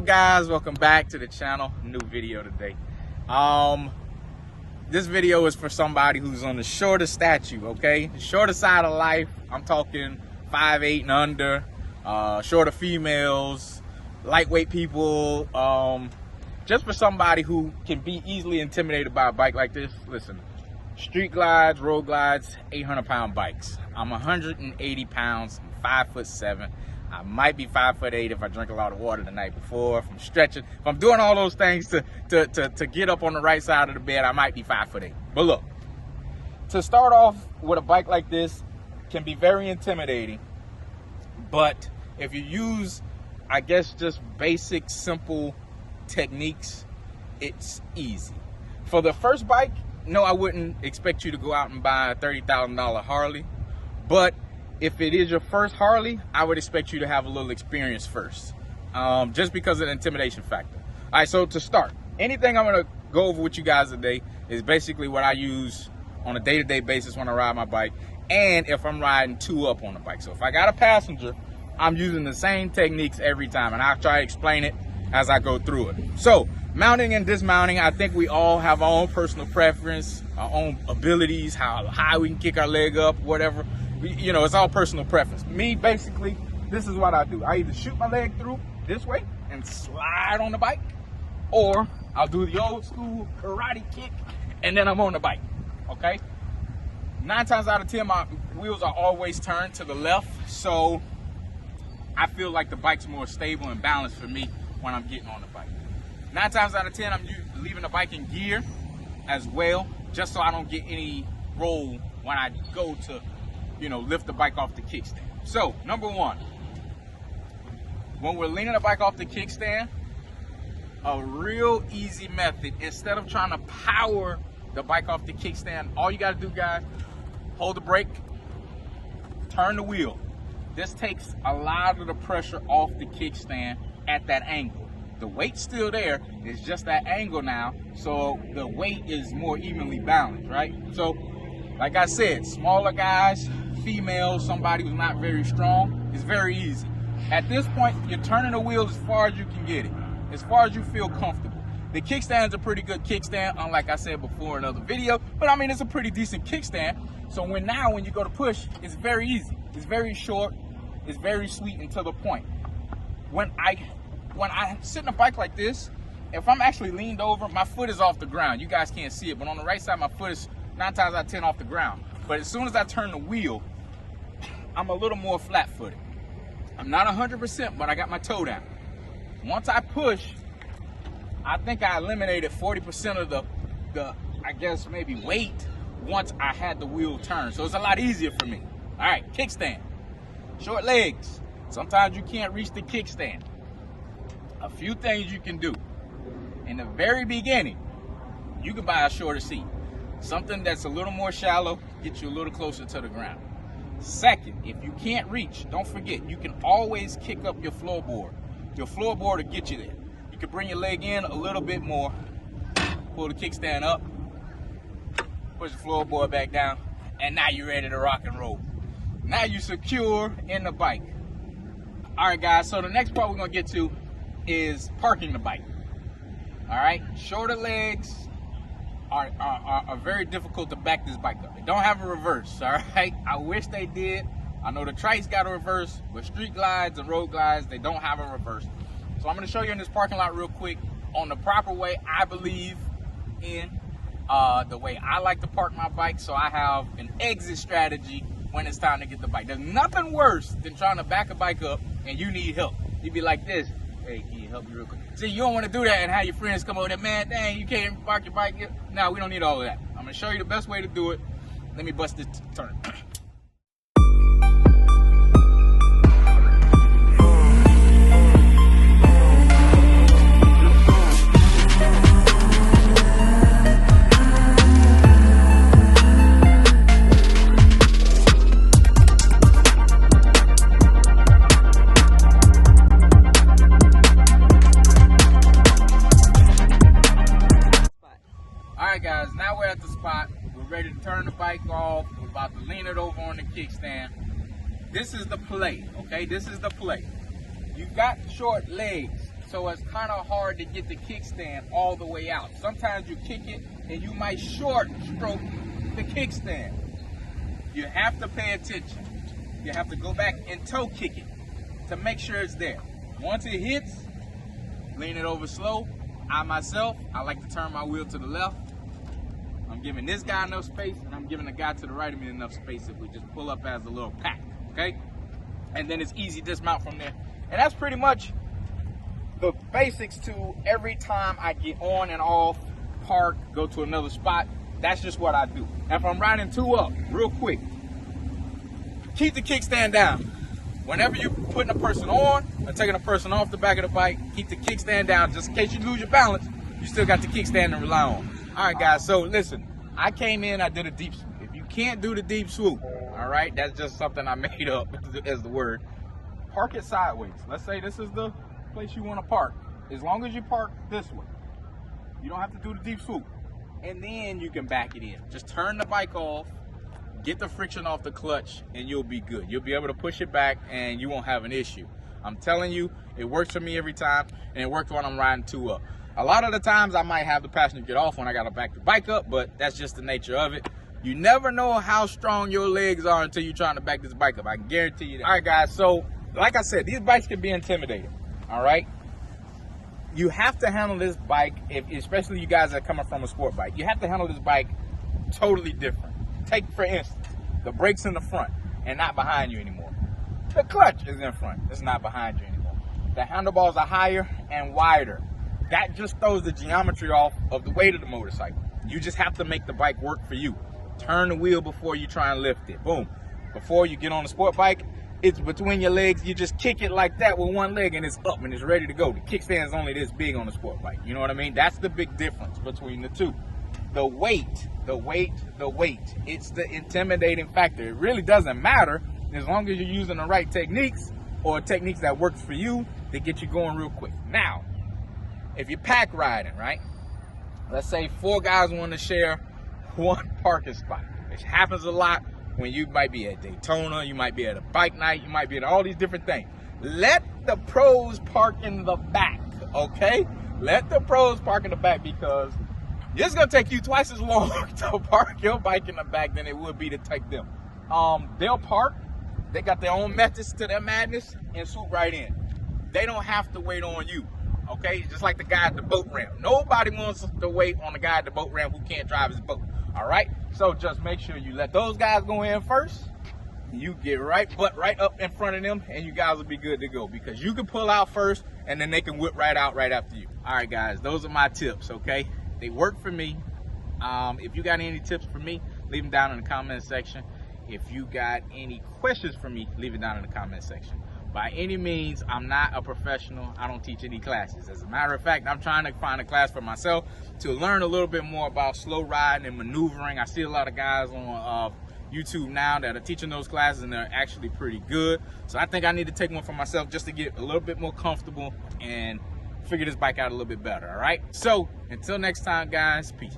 up, guys? Welcome back to the channel. New video today. This video is for somebody who's on the shorter stature, okay? The shorter side of life. I'm talking 5'8" and under, shorter females, lightweight people, just for somebody who can be easily intimidated by a bike like this. Listen, street glides, road glides, 800-pound bikes. I'm 180 pounds, I'm 5'7". I might be 5'8" if I drink a lot of water the night before, if I'm stretching. If I'm doing all those things to get up on the right side of the bed, I might be 5'8". But look, to start off with a bike like this can be very intimidating. But if you use, I guess, just basic, simple techniques, it's easy. For the first bike, no, I wouldn't expect you to go out and buy a $30,000 Harley. But if it is your first Harley, I would expect you to have a little experience first, just because of the intimidation factor. All right, so to start, anything I'm gonna go over with you guys today is basically what I use on a day-to-day basis when I ride my bike, and if I'm riding two up on the bike. So if I got a passenger, I'm using the same techniques every time, and I'll try to explain it as I go through it. So mounting and dismounting, I think we all have our own personal preference, our own abilities, how high we can kick our leg up, whatever. You know, it's all personal preference. Me, basically, this is what I do. I either shoot my leg through this way and slide on the bike, or I'll do the old school karate kick and then I'm on the bike, okay? 9 times out of 10, my wheels are always turned to the left, so I feel like the bike's more stable and balanced for me when I'm getting on the bike. 9 times out of 10, I'm leaving the bike in gear as well, just so I don't get any roll when I go to, you know, lift the bike off the kickstand. So, number one, when we're leaning the bike off the kickstand, a real easy method, instead of trying to power the bike off the kickstand, all you gotta do, guys, hold the brake, turn the wheel. This takes a lot of the pressure off the kickstand at that angle. The weight's still there, it's just that angle now, so the weight is more evenly balanced, right? So, like I said, smaller guys, females, somebody who's not very strong, it's very easy. At this point, you're turning the wheel as far as you can get it, as far as you feel comfortable. The kickstand's a pretty good kickstand, unlike I said before in another video, but I mean, it's a pretty decent kickstand. So when you go to push, it's very easy. It's very short, it's very sweet and to the point. When I sit in a bike like this, if I'm actually leaned over, my foot is off the ground. You guys can't see it, but on the right side, my foot is 9 times out of 10 off the ground. But as soon as I turn the wheel, I'm a little more flat-footed. I'm not 100%, but I got my toe down. Once I push, I think I eliminated 40% of the I guess maybe weight once I had the wheel turned. So it's a lot easier for me. All right, kickstand. Short legs. Sometimes you can't reach the kickstand. A few things you can do. In the very beginning, you can buy a shorter seat. Something that's a little more shallow, gets you a little closer to the ground. Second, if you can't reach, don't forget, you can always kick up your floorboard. Your floorboard will get you there. You can bring your leg in a little bit more, pull the kickstand up, push the floorboard back down, and now you're ready to rock and roll. Now you're secure in the bike. All right, guys, so the next part we're gonna get to is parking the bike. All right, shorter legs are very difficult to back this bike up. They don't have a reverse, all right? I wish they did. I know the trikes got a reverse, but street glides and road glides, they don't have a reverse. So I'm gonna show you in this parking lot real quick on the proper way I believe in, the way I like to park my bike, so I have an exit strategy when it's time to get the bike. There's nothing worse than trying to back a bike up and you need help. You'd be like this, hey, can you help me real quick? See, you don't want to do that and have your friends come over there, man, dang, you can't park your bike. No, we don't need all of that. I'm gonna show you the best way to do it. Let me bust this turn. Guys, now we're at the spot. We're ready to turn the bike off. We're about to lean it over on the kickstand. This is the play, okay? This is the play. You got short legs, So it's kind of hard to get the kickstand all the way out. Sometimes you kick it and you might short stroke the kickstand. You have to pay attention. You have to go back and toe kick it to make sure it's there. Once it hits, lean it over slow. I like to turn my wheel to the left. I'm giving this guy enough space, and I'm giving the guy to the right of me enough space if we just pull up as a little pack, okay? And then it's easy dismount from there. And that's pretty much the basics to every time I get on and off, park, go to another spot. That's just what I do. And if I'm riding 2 up, real quick, keep the kickstand down. Whenever you're putting a person on or taking a person off the back of the bike, keep the kickstand down. Just in case you lose your balance, you still got the kickstand to rely on. All right, guys, so listen, I came in, I did a deep swoop. If you can't do the deep swoop, all right, that's just something I made up as the word. Park it sideways. Let's say this is the place you want to park. As long as you park this way, you don't have to do the deep swoop. And then you can back it in. Just turn the bike off, get the friction off the clutch, and you'll be good. You'll be able to push it back and you won't have an issue. I'm telling you, it works for me every time, and it worked when I'm riding 2 up. A lot of the times I might have the passenger get off when I gotta back the bike up, but that's just the nature of it. You never know how strong your legs are until you're trying to back this bike up. I can guarantee you that. All right, guys, so like I said, these bikes can be intimidating, all right? You have to handle this bike, especially you guys that are coming from a sport bike, you have to handle this bike totally different. Take, for instance, the brakes in the front and not behind you anymore. The clutch is in front, it's not behind you anymore. The handlebars are higher and wider. That just throws the geometry off of the weight of the motorcycle. You just have to make the bike work for you. Turn the wheel before you try and lift it. Boom. Before you get on the sport bike, it's between your legs. You just kick it like that with one leg and it's up and it's ready to go. The kickstand is only this big on the sport bike. You know what I mean? That's the big difference between the two. The weight. It's the intimidating factor. It really doesn't matter as long as you're using the right techniques or techniques that works for you to get you going real quick. Now, if you're pack riding, right? Let's say 4 guys want to share one parking spot. Which happens a lot when you might be at Daytona, you might be at a bike night, you might be at all these different things. Let the pros park in the back, okay? Let the pros park in the back, because it's gonna take you twice as long to park your bike in the back than it would be to take them. They'll park, they got their own methods to their madness, and swoop right in. They don't have to wait on you. Okay, just like the guy at the boat ramp. Nobody wants to wait on the guy at the boat ramp who can't drive his boat. All right, so just make sure you let those guys go in first. You get right up in front of them, and you guys will be good to go, because you can pull out first, and then they can whip right out right after you. All right, guys, those are my tips. Okay, they work for me. If you got any tips for me, leave them down in the comment section. If you got any questions for me, leave it down in the comment section. By any means, I'm not a professional. I don't teach any classes. As a matter of fact, I'm trying to find a class for myself to learn a little bit more about slow riding and maneuvering. I see a lot of guys on YouTube now that are teaching those classes, and they're actually pretty good. So I think I need to take one for myself just to get a little bit more comfortable and figure this bike out a little bit better, all right? So until next time, guys, peace.